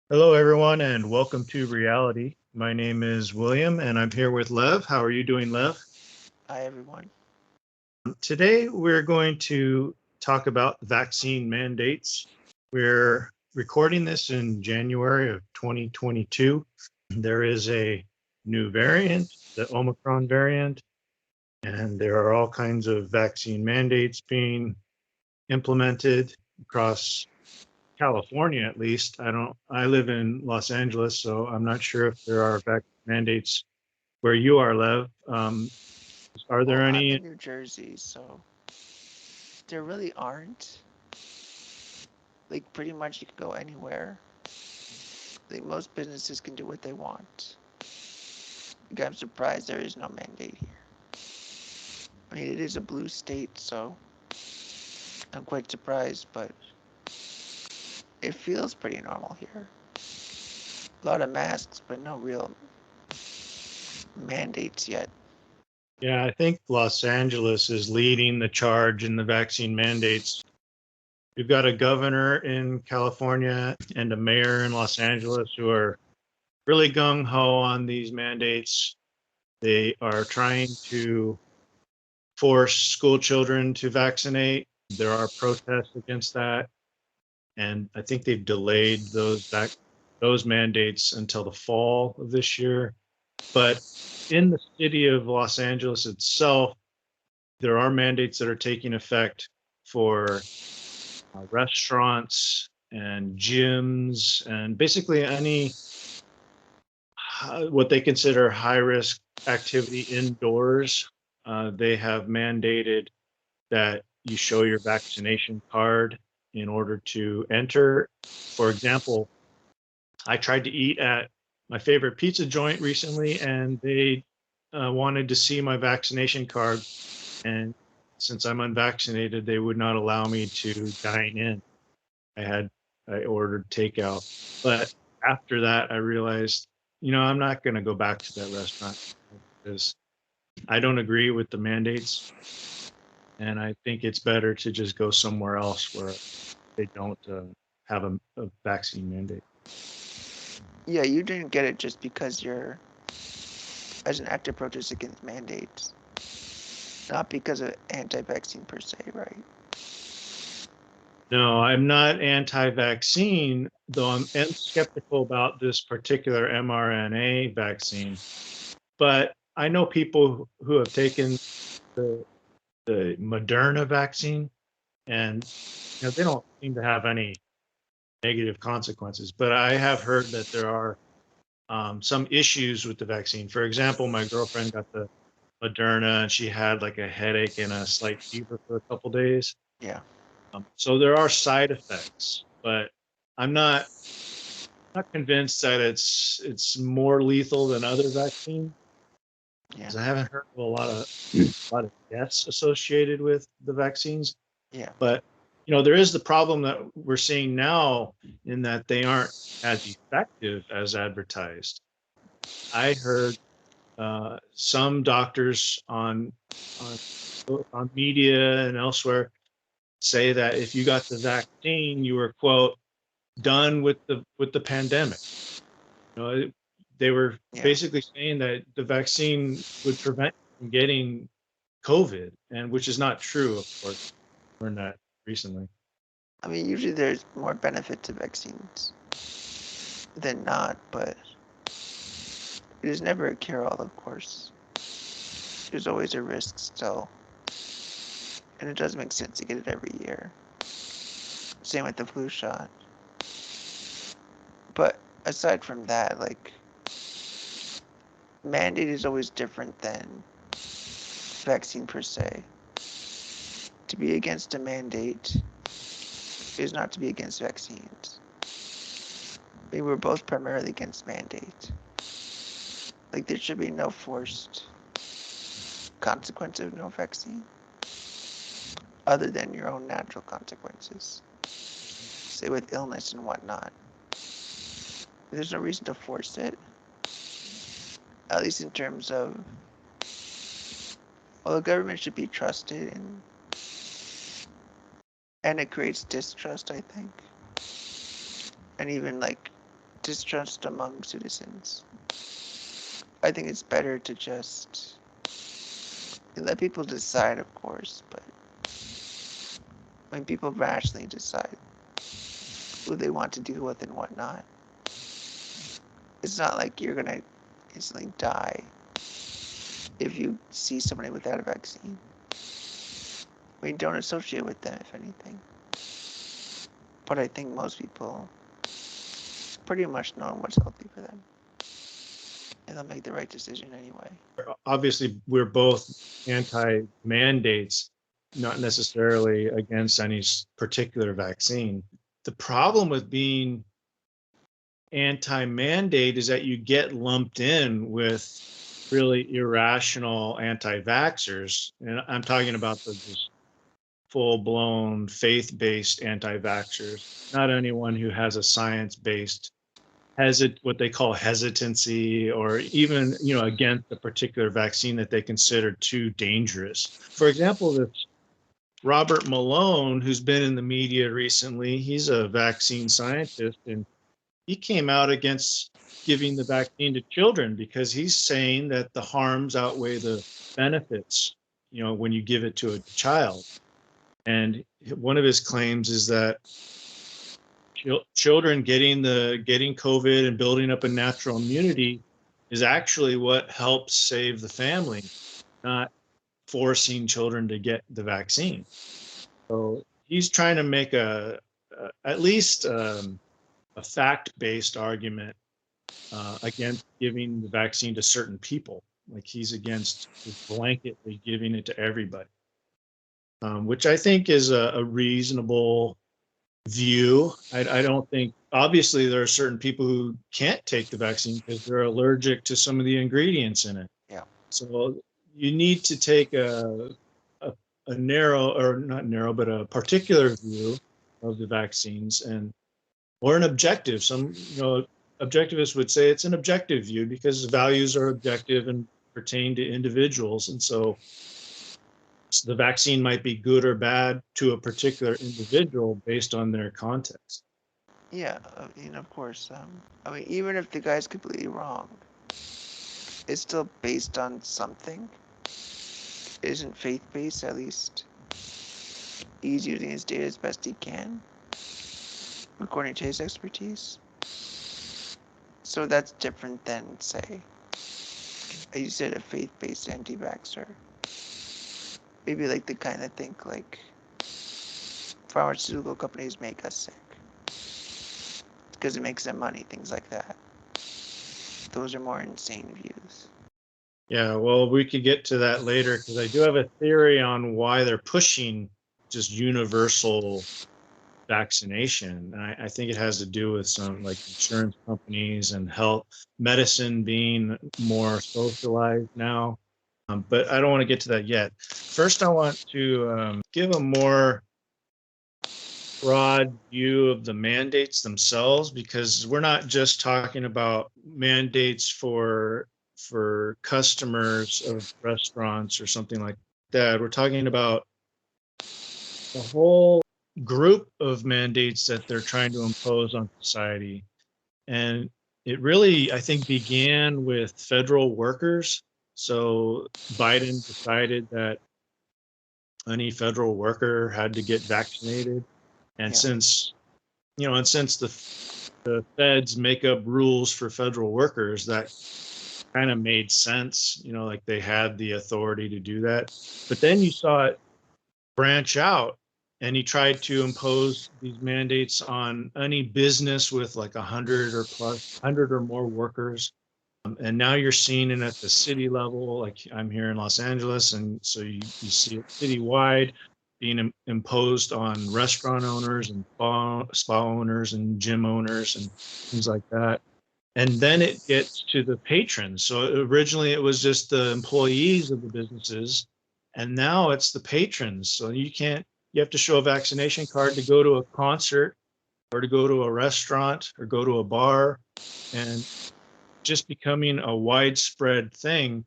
Hello, everyone, and welcome to Reality. My name is William, and I'm here with Lev. How are you doing, Lev? Hi, everyone. Today, we're going to talk about vaccine mandates. We're recording this in January of 2022. There is a new variant, the Omicron variant, and there are all kinds of vaccine mandates being implemented across California, at least. I live in Los Angeles, so I'm not sure if there are vaccine mandates where you are, Lev. Are Well, there I'm any? in New Jersey, so there really aren't. Like, pretty much you can go anywhere. Like, most businesses can do what they want. Like, I'm surprised there is no mandate here. I mean, it is a blue state, so I'm quite surprised, but it feels pretty normal here. A lot of masks, but no real mandates yet. Yeah, I think Los Angeles is leading the charge in the vaccine mandates. We've got a governor in California and a mayor in Los Angeles who are really gung ho on these mandates. They are trying to force school children to vaccinate. There are protests against that, and I think they've delayed those mandates until the fall of this year. But in the city of Los Angeles itself, there are mandates that are taking effect for restaurants and gyms and basically any what they consider high risk activity indoors. They have mandated that you show your vaccination card in order to enter. For example, I tried to eat at my favorite pizza joint recently, and they wanted to see my vaccination card. And since I'm unvaccinated, they would not allow me to dine in. I had I ordered takeout, but after that, I realized, I'm not going to go back to that restaurant because I don't agree with the mandates, and I think it's better to just go somewhere else where they don't have a vaccine mandate. Yeah, you didn't get it just because you're as an active protest against mandates, not because of anti-vaccine per se, right? No, I'm not anti-vaccine, though I'm skeptical about this particular mRNA vaccine. But I know people who have taken the the Moderna vaccine, and they don't seem to have any negative consequences. But I have heard that there are some issues with the vaccine. For example, my girlfriend got the Moderna, and she had like a headache and a slight fever for a couple days. Yeah, So there are side effects, but I'm not convinced that it's more lethal than other vaccines yeah, because I haven't heard of a lot of deaths associated with the vaccines. yeah. But there is the problem that we're seeing now in that they aren't as effective as advertised. I heard some doctors on media and elsewhere say that if you got the vaccine, you were quote done with the pandemic. You know, they were Yeah. basically saying that the vaccine would prevent you from getting COVID, and which is not true, of course. Learned that recently. I mean, usually there's more benefit to vaccines than not, but it is never a cure-all, of course. There's always a risk still, and it does make sense to get it every year. Same with the flu shot. But aside from that, like, mandate is always different than vaccine per se. To be against a mandate is not to be against vaccines. We were both primarily against mandate. Like, there should be no forced consequence of no vaccine other than your own natural consequences, say with illness and whatnot. There's no reason to force it, at least in terms of, well, the government should be trusted, and it creates distrust, I think, and even like distrust among citizens. I think it's better to just let people decide, of course, but when people rationally decide who they want to deal with and whatnot, it's not like you're gonna instantly die if you see somebody without a vaccine. We don't associate with them, if anything. But I think most people pretty much know what's healthy for them. And they'll make the right decision anyway. Obviously, we're both anti-mandates, not necessarily against any particular vaccine. The problem with being anti-mandate is that you get lumped in with really irrational anti-vaxxers. And I'm talking about the just full-blown faith-based anti-vaxxers, not anyone who has a science-based what they call hesitancy, or even against a particular vaccine that they consider too dangerous. For example, this Robert Malone, who's been in the media recently, he's a vaccine scientist, and he came out against giving the vaccine to children because he's saying that the harms outweigh the benefits, when you give it to a child. And one of his claims is that children getting COVID and building up a natural immunity is actually what helps save the family, not forcing children to get the vaccine. So he's trying to make at least a fact-based argument against giving the vaccine to certain people. Like he's against blanketly giving it to everybody, which I think is a reasonable view. I don't think, obviously there are certain people who can't take the vaccine because they're allergic to some of the ingredients in it. Yeah. So you need to take a narrow, or not narrow, but a particular view of the vaccines, or an objective. Some objectivists would say it's an objective view because values are objective and pertain to individuals, and so the vaccine might be good or bad to a particular individual based on their context. Yeah, of course. Even if the guy's completely wrong, it's still based on something. It isn't faith-based, at least. He's using his data as best he can, according to his expertise. So that's different than, say, you said, a faith-based anti-vaxxer. Maybe like the kind that think like pharmaceutical companies make us sick because it makes them money, things like that. Those are more insane views. Yeah, well, we could get to that later because I do have a theory on why they're pushing just universal vaccination. And I think it has to do with some like insurance companies and medicine being more socialized now. But I don't want to get to that yet. First, I want to give a more broad view of the mandates themselves, because we're not just talking about mandates for customers of restaurants or something like that. We're talking about the whole group of mandates that they're trying to impose on society. And it really, I think, began with federal workers. So Biden decided that any federal worker had to get vaccinated. And Yeah. since the feds make up rules for federal workers, that kind of made sense, like they had the authority to do that. But then you saw it branch out, and he tried to impose these mandates on any business with like 100 or more workers. And now you're seeing it at the city level. Like I'm here in Los Angeles, and so you see it citywide being imposed on restaurant owners and spa owners and gym owners and things like that. And then it gets to the patrons. So originally it was just the employees of the businesses, and now it's the patrons. So you have to show a vaccination card to go to a concert or to go to a restaurant or go to a bar, and just becoming a widespread thing.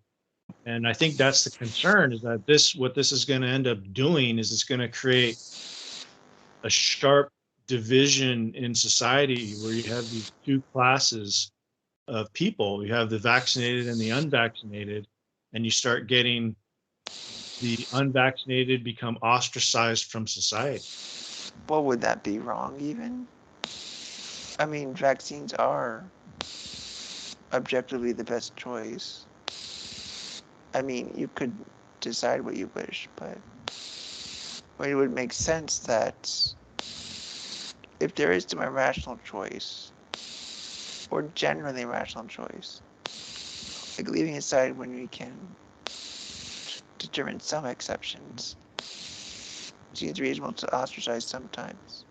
And I think that's the concern, is that what this is going to end up doing is it's going to create a sharp division in society where you have these two classes of people. You have the vaccinated and the unvaccinated, and you start getting the unvaccinated become ostracized from society. Well, would that be wrong even? I mean, vaccines are objectively the best choice. I mean, you could decide what you wish, but it would make sense that if there is some irrational choice, or generally rational choice, like leaving aside when we can determine some exceptions, seems reasonable to ostracize sometimes.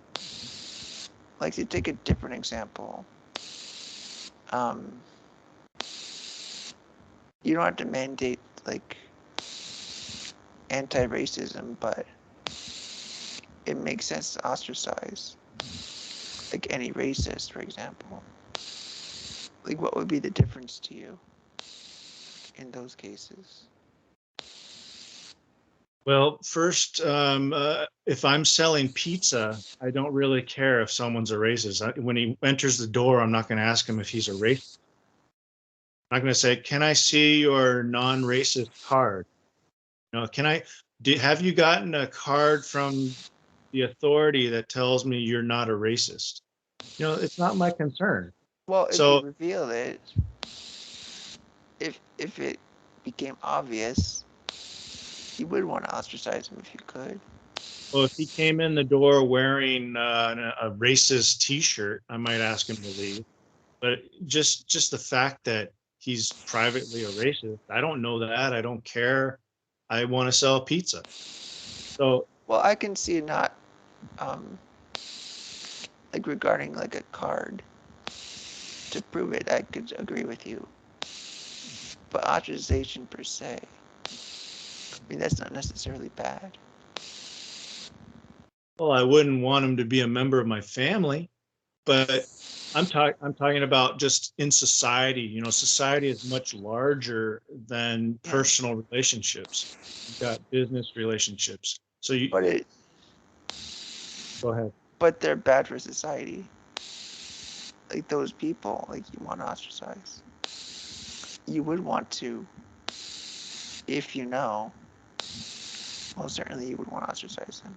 Like to take a different example, you don't have to mandate like anti-racism, but it makes sense to ostracize like any racist, for example. Like what would be the difference to you in those cases? Well, first, if I'm selling pizza, I don't really care if someone's a racist. When he enters the door, I'm not going to ask him if he's a racist. I'm not going to say, "Can I see your non-racist card?" Have you gotten a card from the authority that tells me you're not a racist? It's not my concern. Well, if you So, reveal it, if it became obvious, you would want to ostracize him if you could. well, if he came in the door wearing a racist T-shirt, I might ask him to leave. But just the fact that he's privately a racist, I don't know that. I don't care. I want to sell pizza. So, Well, I can see not um, like regarding like a card to prove it. I could agree with you, but ostracization per se, I mean that's not necessarily bad. well, I wouldn't want him to be a member of my family, but I'm talking about just in society. Society is much larger than Yeah, personal relationships. You've got business relationships. So you but it go ahead. but they're bad for society. Like those people, like you want to ostracize. You would want to, if you know. Well, certainly you would want to ostracize them.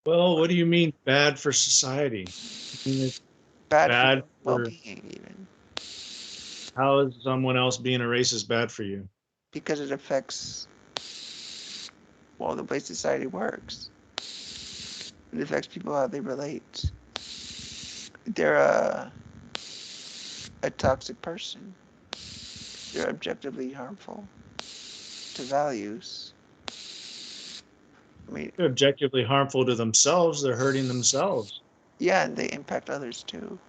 Well, what do you mean bad for society? I mean, it's Bad for your bad own for well-being, even how is someone else being a racist bad for you? because it affects well the way society works. It affects people how they relate. They're a toxic person. They're objectively harmful to values. I mean, They're objectively harmful to themselves. They're hurting themselves. yeah, and they impact others too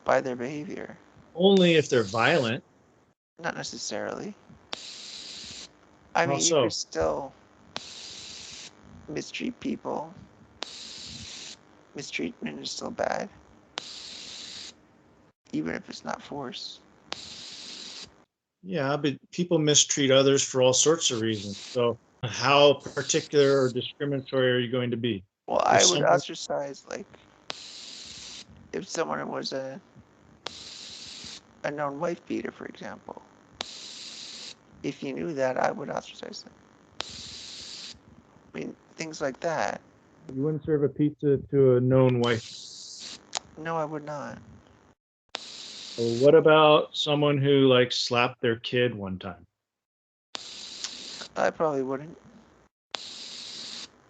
by their behavior. Only if they're violent. Not necessarily. I How mean, you could so? still mistreat people. Mistreatment is still bad, even if it's not force. Yeah, but people mistreat others for all sorts of reasons. So, how particular or discriminatory are you going to be? Well, If I would someone, ostracize like if someone was a known wife beater, for example. If you knew that, I would ostracize them. I mean, things like that. you wouldn't serve a pizza to a known wife. No, I would not. Well, what about someone who like slapped their kid one time? I probably wouldn't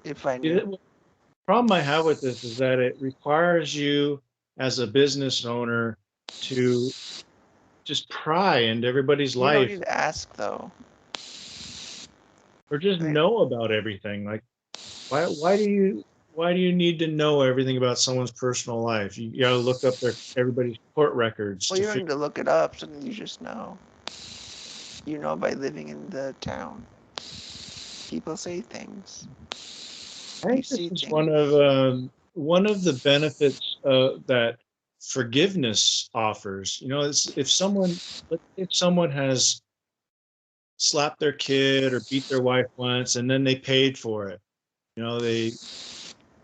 if I See, knew. the problem I have with this is that it requires you as a business owner to just pry into everybody's You don't life need to ask though. or just I mean, know about everything. Like, why do you need to know everything about someone's personal life? You got to look up everybody's court records well, to you don't figure. need to look it up. Something you just know. You know by living in the town. People say things. I You think this see is things. one of the benefits that forgiveness offers. If someone has slapped their kid or beat their wife once, and then they paid for it. They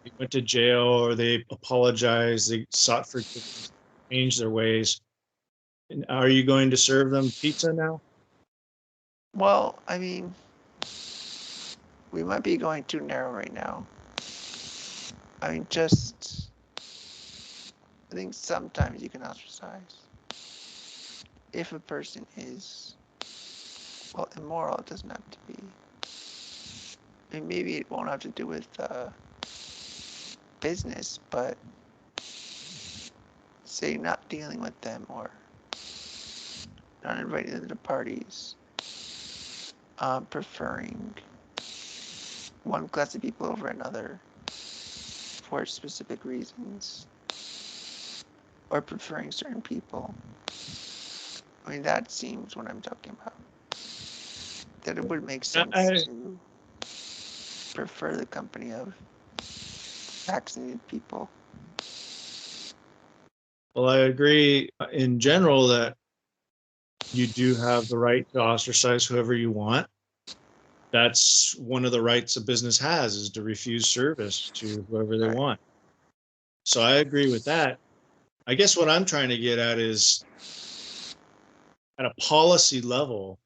they went to jail or they apologized, they sought forgiveness, changed their ways. And are you going to serve them pizza now? Well, I mean, we might be going too narrow right now. I mean, I think sometimes you can ostracize. If a person is, well, immoral, it doesn't have to be. I mean, maybe it won't have to do with business, but say not dealing with them or not inviting them to parties, preferring one class of people over another for specific reasons, or preferring certain people. I mean, that seems what I'm talking about. That it would make sense to prefer the company of vaccinated people. Well, I agree in general that you do have the right to ostracize whoever you want. That's one of the rights a business has, is to refuse service to whoever they Right. want. So I agree with that. I guess what I'm trying to get at is, at a policy level,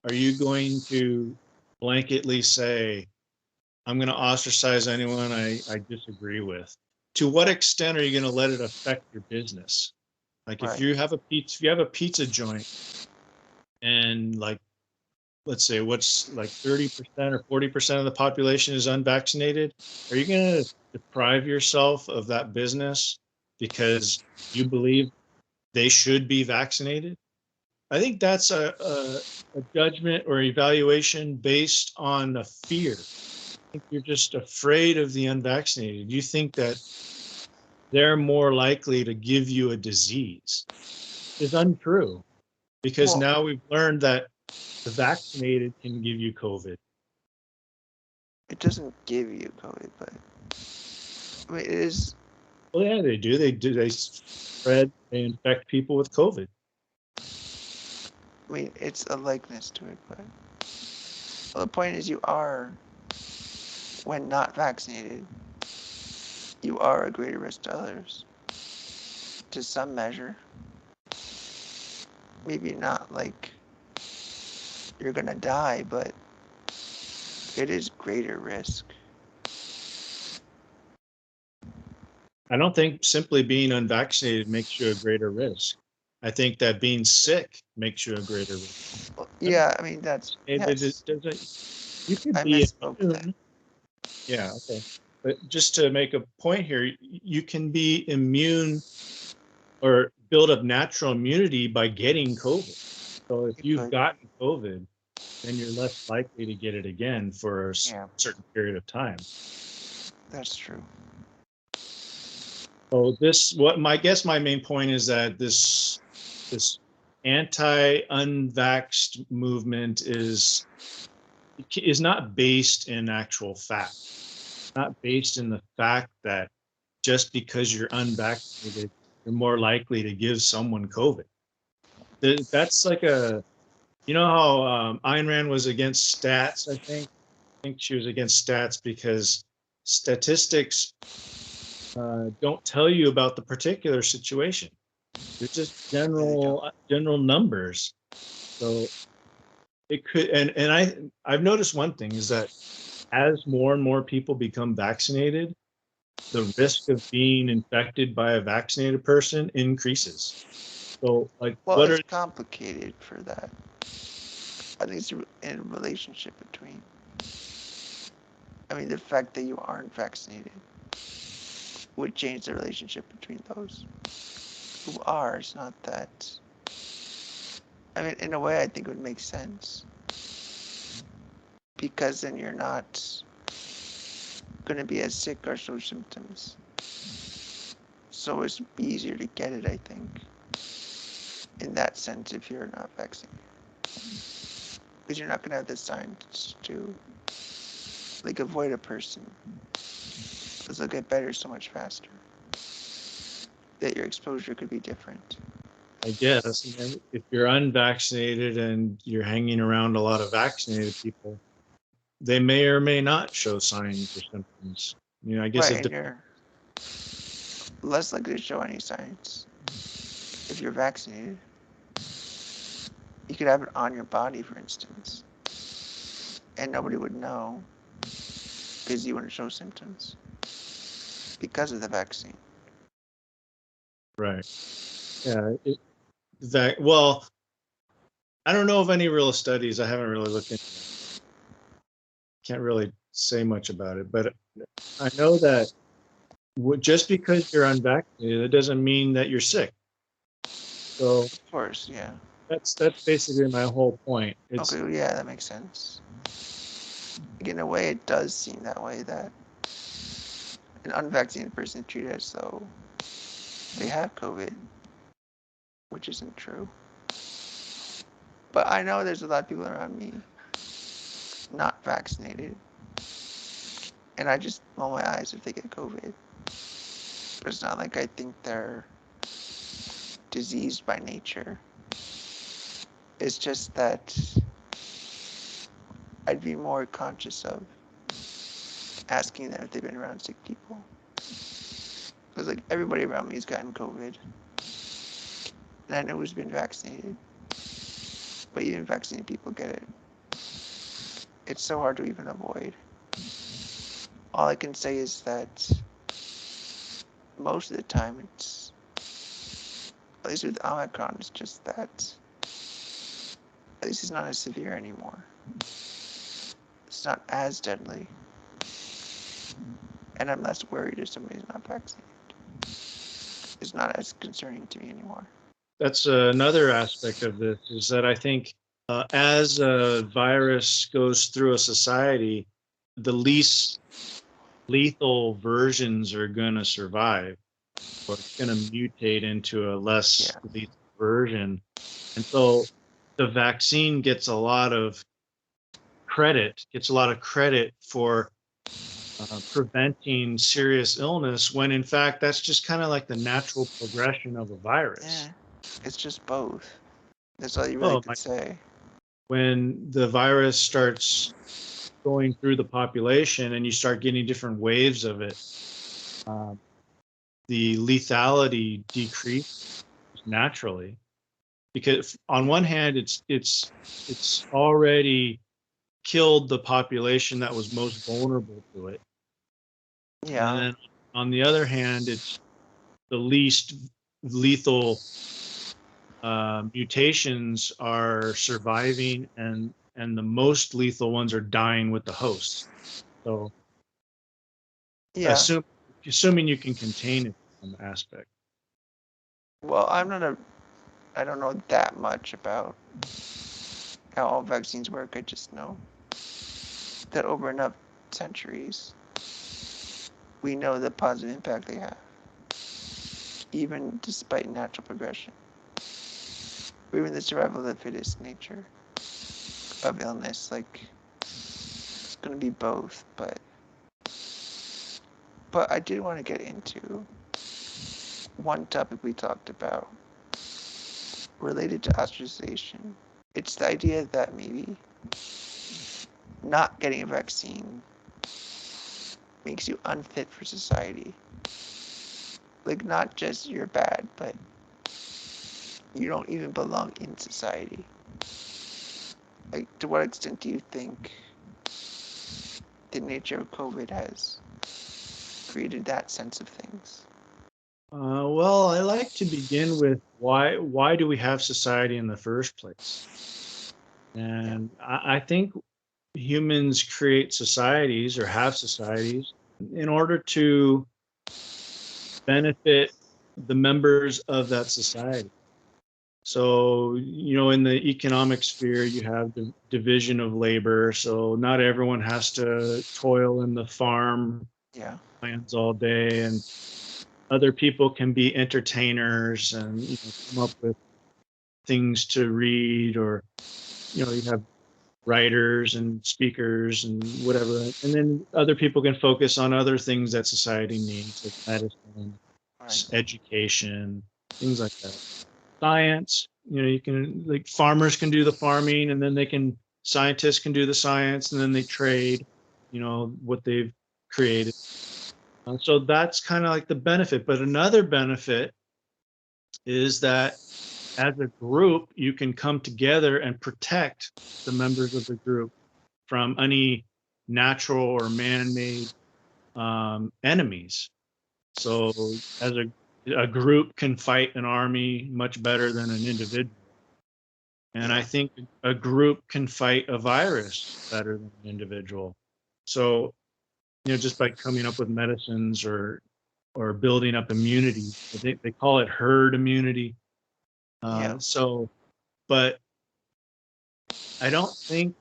are you going to blanketly say, I'm going to ostracize anyone I disagree with? To what extent are you going to let it affect your business? Like if Right. you have a pizza joint and, like, let's say what's like 30% or 40% of the population is unvaccinated, are you going to deprive yourself of that business because you believe they should be vaccinated? I think that's a judgment or evaluation based on a fear. I think you're just afraid of the unvaccinated. You think that they're more likely to give you a disease. It's untrue, because Well, now we've learned that the vaccinated can give you COVID. it doesn't give you COVID, but I mean, it is. Well, yeah, they do. They spread, they infect people with COVID. I mean, it's a likeness to it, but well, the point is, you are, when not vaccinated, you are a greater risk to others, to some measure. Maybe not like you're gonna die, but it is greater risk. I don't think simply being unvaccinated makes you a greater risk. I think that being sick makes you a greater risk. Well, yeah, I mean, that's, It yes, doesn't. You could I be misspoke then. immune. Yeah, okay. But just to make a point here, you can be immune or build up natural immunity by getting COVID. So if You you've could, gotten COVID, then you're less likely to get it again for a yeah, certain period of time. that's true. So my main point is that this anti-unvaxxed movement is not based in actual fact. Not based in the fact that just because you're unvaccinated, you're more likely to give someone COVID. That's like how Ayn Rand was against stats, I think. I think she was against stats because statistics don't tell you about the particular situation. They're just Yeah, they don't. general numbers. So it could, and I've noticed one thing is that as more and more people become vaccinated, the risk of being infected by a vaccinated person increases. So, like, Well, what are it's complicated for that. I think it's a relationship between. I mean, the fact that you aren't vaccinated would change the relationship between those who are. It's not that. I mean, in a way, I think it would make sense because then you're not going to be as sick or show symptoms. So it's easier to get it, I think, in that sense, if you're not vaccinated. Because you're not going to have the signs to, like, avoid a person. Because they'll get better so much faster. That your exposure could be different. I guess, and then if you're unvaccinated and you're hanging around a lot of vaccinated people, they may or may not show signs or symptoms. I guess Right, and you're less likely to show any signs if you're vaccinated. You could have it on your body, for instance, and nobody would know because you wouldn't show symptoms because of the vaccine. right. Yeah. Well, I don't know of any real studies. I haven't really looked into it. Can't really say much about it, but I know that just because you're unvaccinated, it doesn't mean that you're sick. So Of course, yeah. that's basically my whole point. It's Okay, well, yeah, that makes sense. Like, in a way, it does seem that way, that an unvaccinated person is treated as though they have COVID, which isn't true. But I know there's a lot of people around me not vaccinated, and I just roll my eyes if they get COVID. But it's not like I think they're diseased by nature. It's just that I'd be more conscious of asking them if they've been around sick people. Because like everybody around me has gotten COVID, and I know who's been vaccinated. But even vaccinated people get it. It's so hard to even avoid. All I can say is that most of the time it's, at least with Omicron, it's just that at least it's not as severe anymore. It's not as deadly. And I'm less worried if somebody's not vaccinated. It's not as concerning to me anymore. That's another aspect of this, is that I think as a virus goes through a society, the least lethal versions are going to survive, or it's going to mutate into a less Yeah. lethal version. And so the vaccine gets a lot of credit for preventing serious illness, when in fact that's just kind of like the natural progression of a virus. Yeah. It's just both. That's all you really Oh, could say. when the virus starts going through the population and you start getting different waves of it, um, the lethality decreases naturally, because on one hand it's already killed the population that was most vulnerable to it, and Yeah. then on the other hand it's the least lethal mutations are surviving, and the most lethal ones are dying with the host. So Yeah. assume, assuming you can contain it in some aspect. Well, I don't know that much about how all vaccines work. I just know that over enough centuries, we know the positive impact they have, even despite natural progression, or even the survival of the fittest nature of illness. Like, it's going to be both, but I did want to get into one topic we talked about related to ostracization. It's the idea that maybe not getting a vaccine makes you unfit for society. Like, not just you're bad, but you don't even belong in society. Like, to what extent do you think the nature of COVID has created that sense of things? Well, I like to begin with why do we have society in the first place? Yeah. And I think humans create societies or have societies in order to benefit the members of that society. So, in the economic sphere, you have the division of labor. So not everyone has to toil in the farm Yeah. lands all day, and other people can be entertainers and come up with things to read, or you have writers and speakers and whatever, and then other people can focus on other things that society needs, like medicine, Right. education, things like that. Science, you can, like, farmers can do the farming, and then scientists can do the science, and then they trade what they've created. So that's kind of like the benefit. But another benefit is that as a group, you can come together and protect the members of the group from any natural or man-made enemies. So as a group can fight an army much better than an individual. And I Yeah. think a group can fight a virus better than an individual. So, just by coming up with medicines or building up immunity. They call it herd immunity. Yeah. But I don't think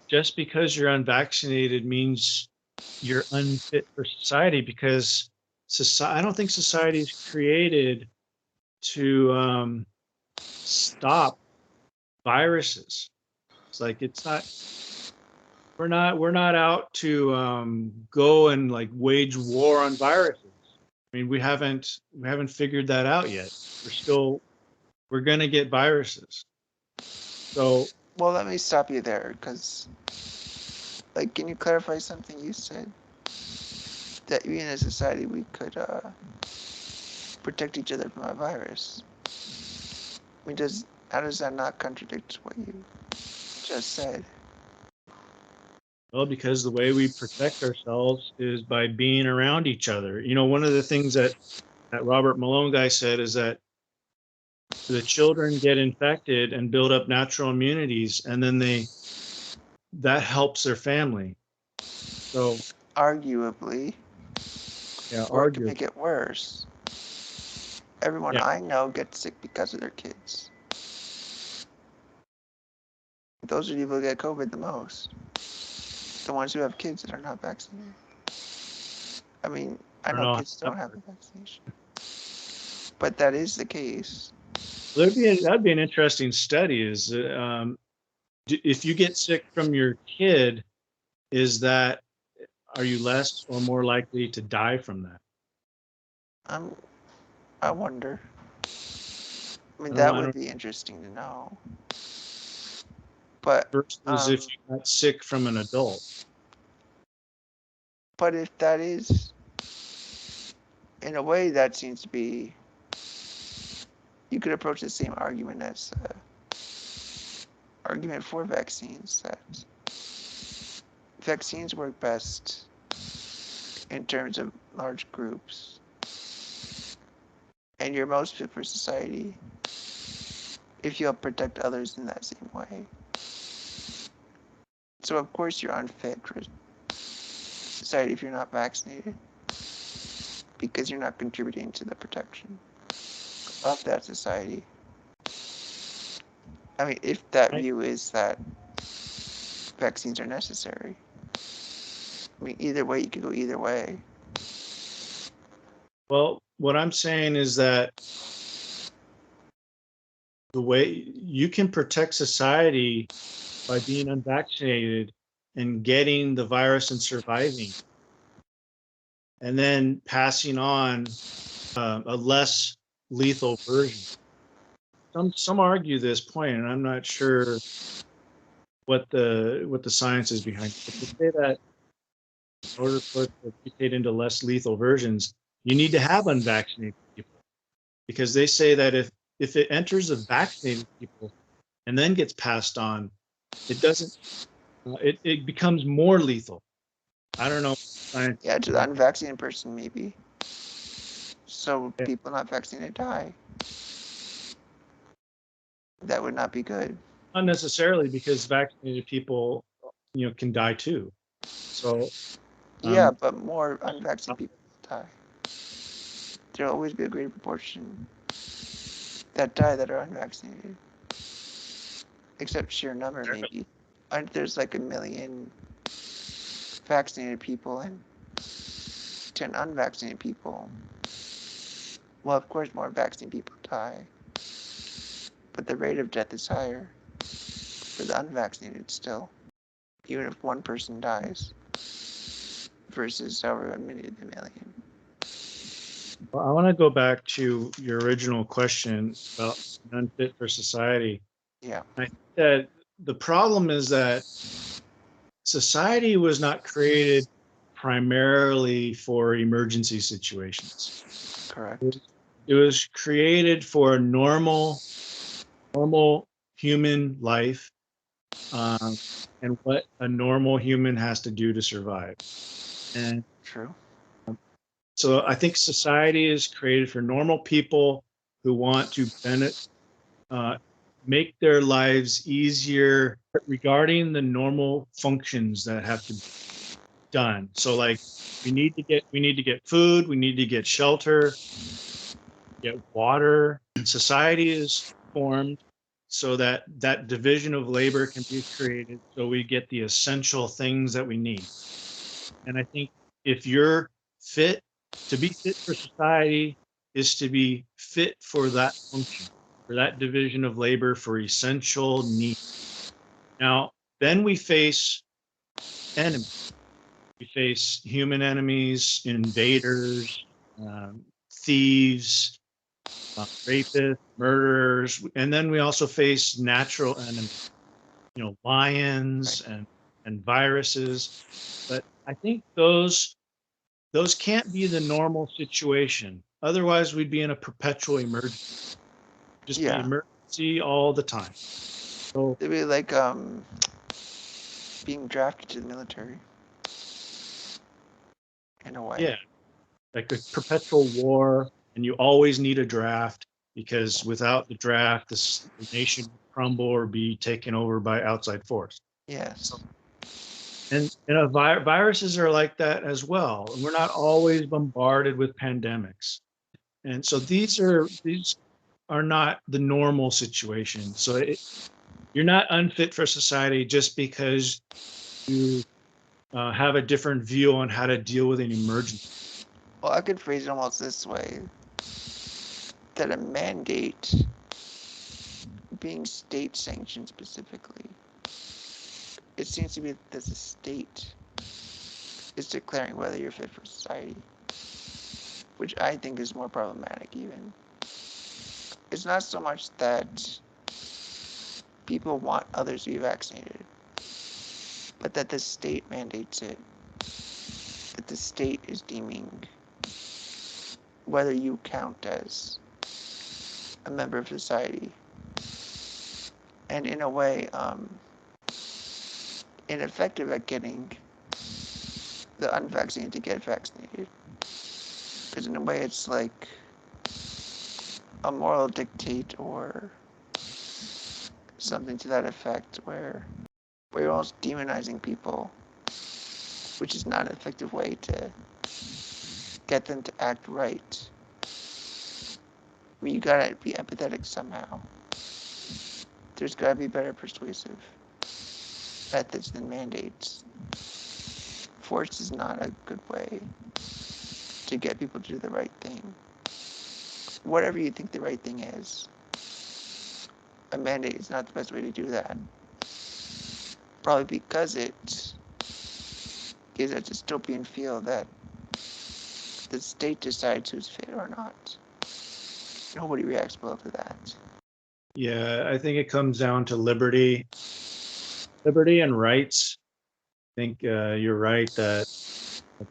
just because you're unvaccinated means you're unfit for society, because I don't think society is created to stop viruses. It's like it's not. We're not out to go and like wage war on viruses. I mean, we haven't figured that out yet. We're gonna get viruses. So Well, let me stop you there, because, like, can you clarify something you said? That we in a society, we could protect each other from a virus. I mean, how does that not contradict what you just said? well, because the way we protect ourselves is by being around each other. One of the things that Robert Malone guy said is that the children get infected and build up natural immunities, and then that helps their family. So Arguably, yeah, or it could argue. make it worse. Everyone Yeah, I know gets sick because of their kids. Those are the people who get COVID the most. The ones who have kids that are not vaccinated. I mean, I I don't know know. kids don't have the vaccination, but that is the case. That'd be an interesting study. Is if you get sick from your kid, is that are you less or more likely to die from that? I'm, I wonder. I mean, I don't know. that I would don't be interesting to know. But versus if you got sick from an adult. but if that is, in a way, that seems to be, you could approach the same argument as argument for vaccines, that vaccines work best in terms of large groups, and you're most fit for society if you help protect others in that same way. So of course you're unfit for society if you're not vaccinated, because you're not contributing to the protection of that society. I mean, if that Right? view is that vaccines are necessary. I mean, either way, you could go either way. Well, what I'm saying is that the way you can protect society by being unvaccinated and getting the virus and surviving, and then passing on a less lethal version. Some argue this point, and I'm not sure what the science is behind it. But they say that in order for it to mutate into less lethal versions, you need to have unvaccinated people, because they say that if it enters the vaccinated people and then gets passed on, it doesn't. It becomes more lethal. I don't know. Science. Yeah, to the unvaccinated person, maybe. So Yeah, people not vaccinated die. That would not be good. not necessarily, because vaccinated people, can die too. So, Yeah, um, but more unvaccinated people die. There'll always be a greater proportion that die that are unvaccinated, except sheer number, maybe. And there's like 1 million vaccinated people and 10 unvaccinated people. Well, of course, more vaccinated people die, but the rate of death is higher for the unvaccinated still, even if one person dies versus however many the million. well, I want to go back to your original question about unfit for society. Yeah, I think that the problem is that society was not created primarily for emergency situations. Correct. It was created for normal human life, um, and what a normal human has to do to survive. And True. so I think society is created for normal people who want to uh, make their lives easier regarding the normal functions that have to be done. So like we need to get food, we need to get shelter, get water. Society is formed so that that division of labor can be created so we get the essential things that we need. And I think if you're fit to be fit for society is to be fit for that function, for that division of labor for essential needs. Now, then we face enemies. We face human enemies, invaders, thieves, rapists, murderers, and then we also face natural enemies, lions Right. and viruses. But I think those can't be the normal situation. Otherwise, we'd be in a perpetual emergency, just be Yeah. emergency all the time. So It'd be like being drafted to the military in a way. yeah, like a perpetual war, and you always need a draft because without the draft, the nation would crumble or be taken over by outside force. Yes. And viruses are like that as well. And we're not always bombarded with pandemics. And so these are not the normal situation. So you're not unfit for society just because you have a different view on how to deal with an emergency. Well, I could phrase it almost this way, that a mandate being state sanctioned specifically, it seems to be that the state is declaring whether you're fit for society, which I think is more problematic even. It's not so much that people want others to be vaccinated, but that the state mandates it, that the state is deeming whether you count as a member of society, and in a way, ineffective at getting the unvaccinated to get vaccinated. Because in a way, it's like a moral dictate or something to that effect, where you're almost demonizing people, which is not an effective way to get them to act right. I mean, you gotta be empathetic somehow. There's gotta be better persuasive methods than mandates. Force is not a good way to get people to do the right thing. Whatever you think the right thing is, a mandate is not the best way to do that. Probably because it gives a dystopian feel that the state decides who's fit or not. Nobody reacts well to that. Yeah, I think it comes down to liberty and rights. I think you're right that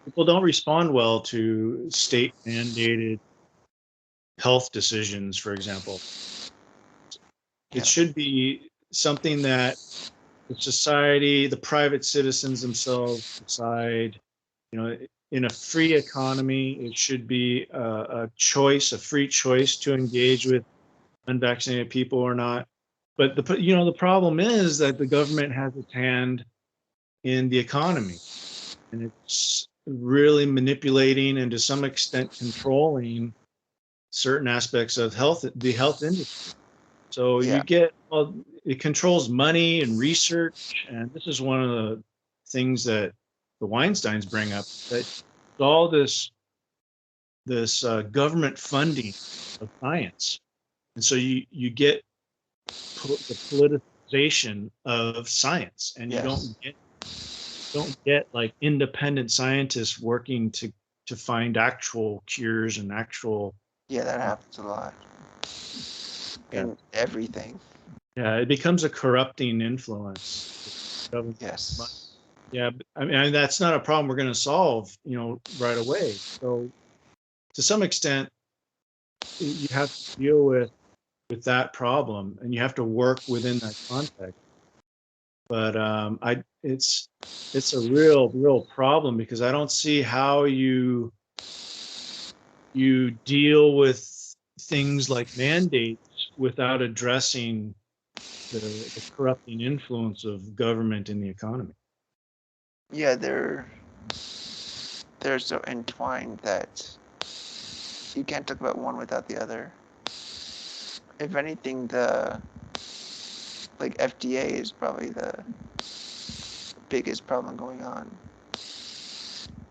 people don't respond well to state mandated health decisions, for example. It Yes. should be something that the society, the private citizens themselves decide. In a free economy, it should be a choice, a free choice to engage with unvaccinated people or not. But the problem is that the government has its hand in the economy, and it's really manipulating and to some extent controlling certain aspects of the health industry. So Yeah. it controls money and research, and this is one of the things that the Weinsteins bring up, that all this government funding of science, and so you get the politicization of science, and you Yes. don't get like independent scientists working to find actual cures and actual Yeah, that uh, happens a lot yeah. in everything. Yeah, it becomes a corrupting influence. Government money. Yes. Yeah, I mean, that's not a problem we're going to solve, right away. So to some extent, you have to deal with that problem, and you have to work within that context. But it's a real problem because I don't see how you deal with things like mandates without addressing the corrupting influence of government in the economy. Yeah, they're so entwined that you can't talk about one without the other. If anything, the like FDA is probably the biggest problem going on.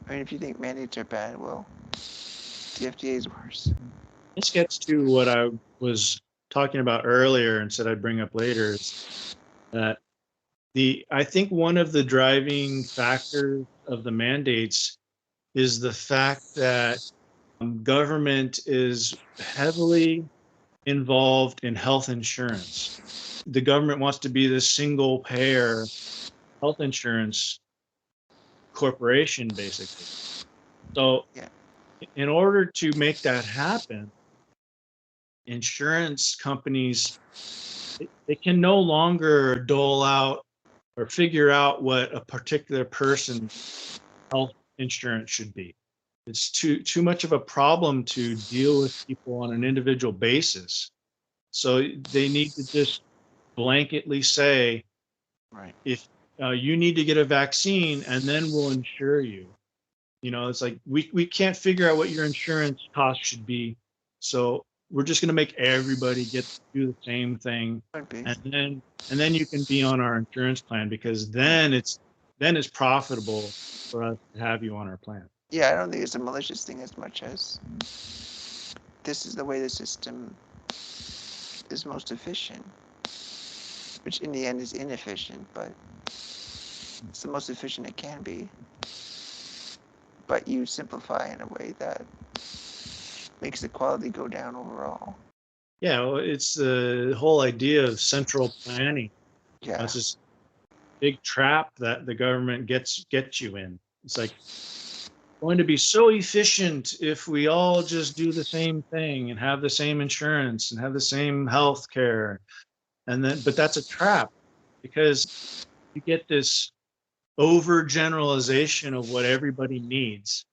I mean, if you think mandates are bad, well, the FDA is worse. This gets to what I was talking about earlier and said I'd bring up later is that I think one of the driving factors of the mandates is the fact that government is heavily involved in health insurance. The government wants to be the single payer health insurance corporation, basically. So, Yeah. in order to make that happen, insurance companies they can no longer dole out or figure out what a particular person's health insurance should be. It's too much of a problem to deal with people on an individual basis. So they need to just blanketly say, Right. if you need to get a vaccine, and then we'll insure you. It's like we can't figure out what your insurance cost should be, so we're just going to make everybody get to do the same thing, Could be. and then you can be on our insurance plan because then it's profitable for us to have you on our plan. Yeah, I don't think it's a malicious thing as much as this is the way the system is most efficient, which in the end is inefficient, but it's the most efficient it can be. But you simplify in a way that makes the quality go down overall. Yeah, well, it's the whole idea of central planning. Yeah. It's this big trap that the government gets you in. It's like going to be so efficient if we all just do the same thing and have the same insurance and have the same health care. But that's a trap because you get this overgeneralization of what everybody needs.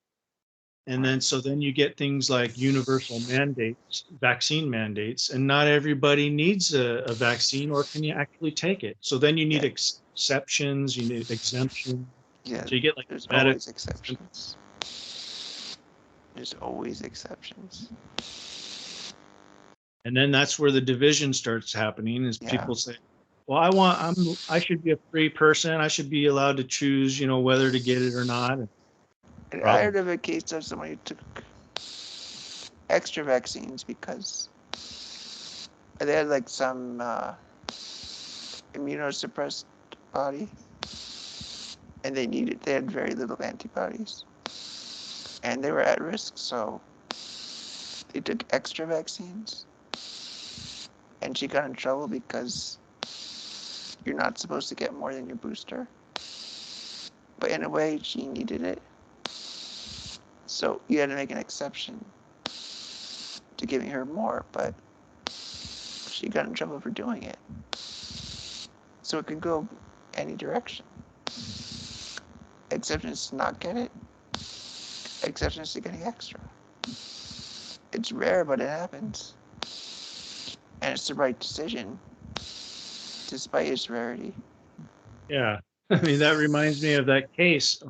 And then you get things like universal mandates, vaccine mandates, and not everybody needs a vaccine or can you actually take it. So then you need Yeah. exceptions, you need exemptions. Yeah. So you get like There's medical always exceptions. There's always exceptions. and then that's where the division starts happening is Yeah. people say, well, I should be a free person. I should be allowed to choose, whether to get it or not. And I Problem. heard of a case of someone who took extra vaccines because they had like some immunosuppressed body and they had very little antibodies and they were at risk, so they took extra vaccines and she got in trouble because you're not supposed to get more than your booster, but in a way she needed it, so you had to make an exception to giving her more, but she got in trouble for doing it. So it could go any direction. Exceptions to not get it, exceptions to getting extra. It's rare, but it happens. And it's the right decision, despite its rarity. Yeah. I mean, that reminds me of that case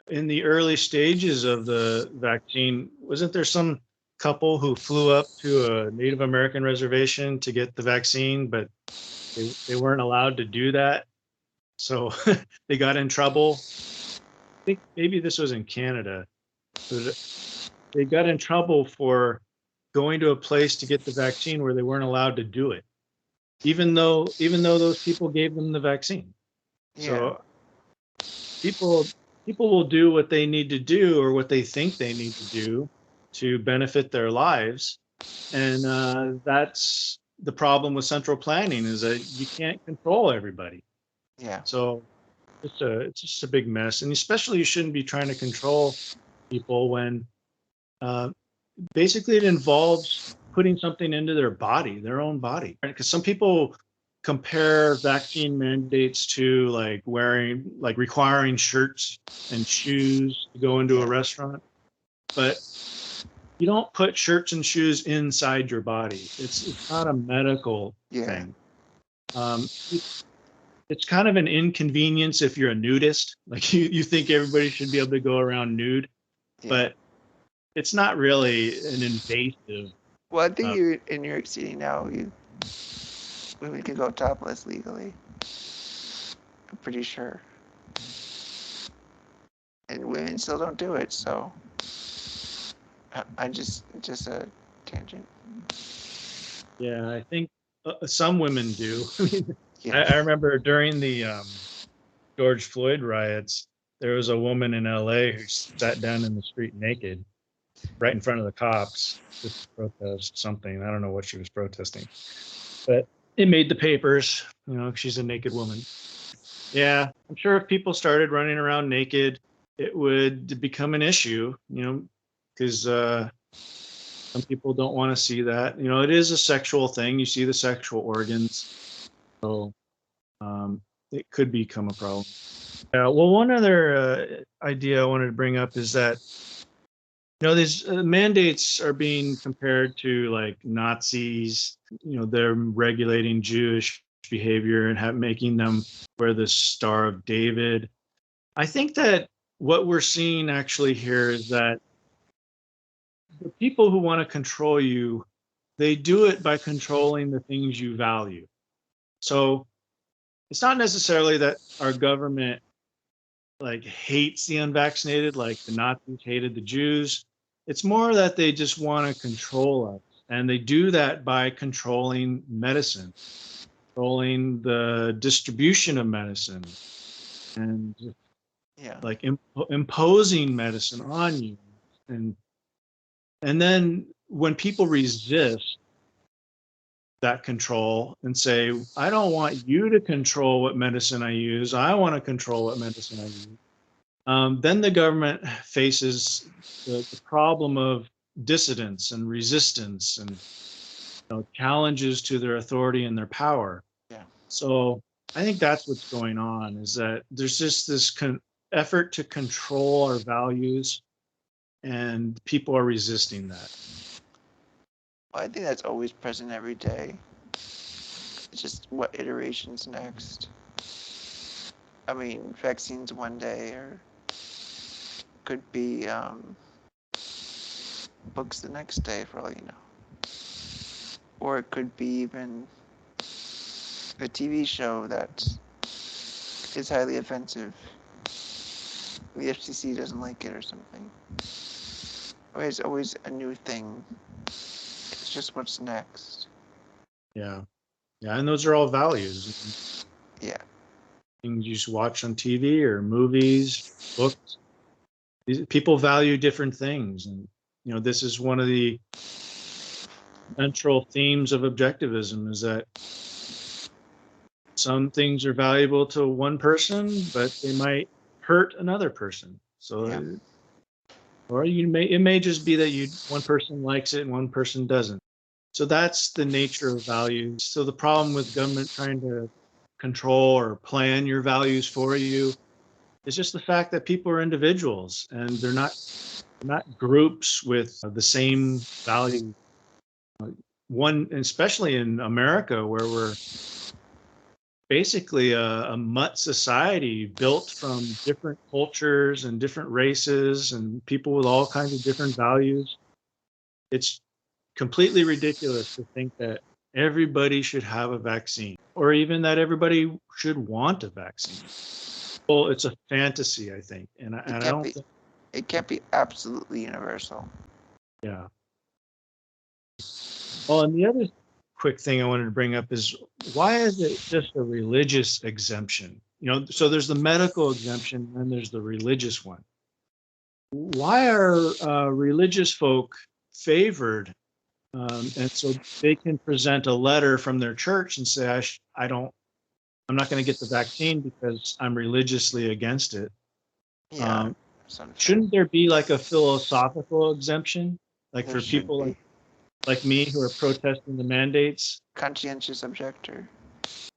in the early stages of the vaccine. Wasn't there some couple who flew up to a Native American reservation to get the vaccine, but they weren't allowed to do that? So they got in trouble. I think maybe this was in Canada, but they got in trouble for going to a place to get the vaccine where they weren't allowed to do it, even though those people gave them the vaccine. Yeah. So people will do what they need to do or what they think they need to do to benefit their lives, and that's the problem with central planning is that you can't control everybody. Yeah. So it's just a big mess, and especially you shouldn't be trying to control people when uh, basically it involves putting something into their body, their own body. Because some people compare vaccine mandates to like requiring shirts and shoes to go into a Yeah, restaurant, but you don't put shirts and shoes inside your body. It's not a medical yeah, thing. It's kind of an inconvenience if you're a nudist. Like you think everybody should be able to go around nude, yeah. but it's not really an invasive. Well, I think Uh, you in New York City now, women can go topless legally. I'm pretty sure, and women still don't do it. So I just a tangent. yeah, I think some women do. I mean, Yeah, I remember during the George Floyd riots, there was a woman in LA who sat down in the street naked right in front of the cops just to protest something. I don't know what she was protesting, but it made the papers. She's a naked woman. Yeah, I'm sure if people started running around naked, it would become an issue, because some people don't want to see that. It is a sexual thing. You see the sexual organs, so it could become a problem. Yeah. Well, one other idea I wanted to bring up is that these mandates are being compared to like Nazis. They're regulating Jewish behavior and making them wear the Star of David. I think that what we're seeing actually here is that the people who want to control you, they do it by controlling the things you value. So it's not necessarily that our government like hates the unvaccinated, like the Nazis hated the Jews. It's more that they just want to control us. And they do that by controlling medicine, controlling the distribution of medicine, and yeah. like imposing medicine on you. And then when people resist that control and say, I don't want you to control what medicine I use, I want to control what medicine I use, then the government faces the problem of dissidence and resistance and challenges to their authority and their power. Yeah. So I think that's what's going on, is that there's just this effort to control our values, and people are resisting that. Well, I think that's always present every day. It's just what iterations next. I mean, vaccines one day, or could be books the next day, for all you know. Or it could be even a TV show that is highly offensive. The FCC doesn't like it or something. It's always a new thing. It's just what's next. Yeah. Yeah. And those are all values. Yeah. Things you just watch on TV or movies, books. People value different things. And, this is one of the central themes of objectivism, is that some things are valuable to one person, but they might hurt another person. Yeah. So, or it may just be that one person likes it and one person doesn't. So that's the nature of values. So the problem with government trying to control or plan your values for you is just the fact that people are individuals and they're not groups with the same value. One, especially in America, where we're basically a mutt society built from different cultures and different races and people with all kinds of different values. It's completely ridiculous to think that everybody should have a vaccine or even that everybody should want a vaccine. Well, it's a fantasy, I think. And I, It and I can't don't be. think, It can't be absolutely universal. yeah. Well, and the other quick thing I wanted to bring up is, why is it just a religious exemption? So there's the medical exemption and there's the religious one. Why are religious folk favored? And so they can present a letter from their church and say, I don't I'm not going to get the vaccine because I'm religiously against it. Yeah, it's unfair. Shouldn't there be like a philosophical exemption, like There for should people be. like me who are protesting the mandates? Conscientious objector.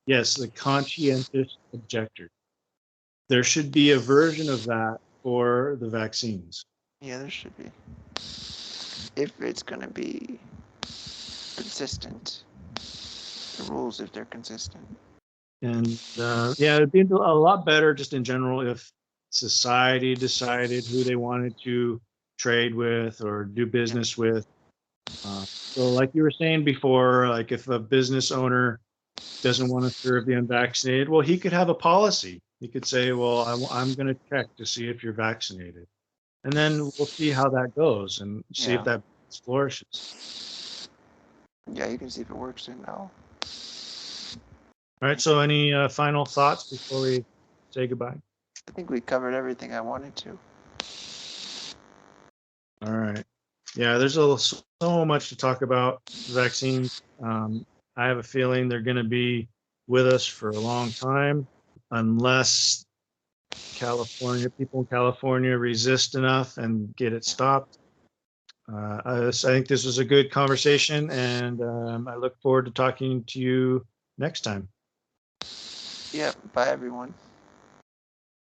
Yes, the conscientious objector. There should be a version of that for the vaccines. Yeah, there should be. If it's going to be consistent, the rules, if they're consistent. And yeah, it'd be a lot better just in general if society decided who they wanted to trade with or do business with. So, like you were saying before, like if a business owner doesn't want to serve the unvaccinated, well, he could have a policy. He could say, well, I'm going to check to see if you're vaccinated. And then we'll see how that goes and see if Yeah. that flourishes. Yeah, you can see if it works or no. All right. So, any final thoughts before we say goodbye? I think we covered everything I wanted to. All right. Yeah, there's so much to talk about vaccines. I have a feeling they're going to be with us for a long time unless people in California resist enough and get it stopped. I think this was a good conversation, and I look forward to talking to you next time. Yeah, bye everyone.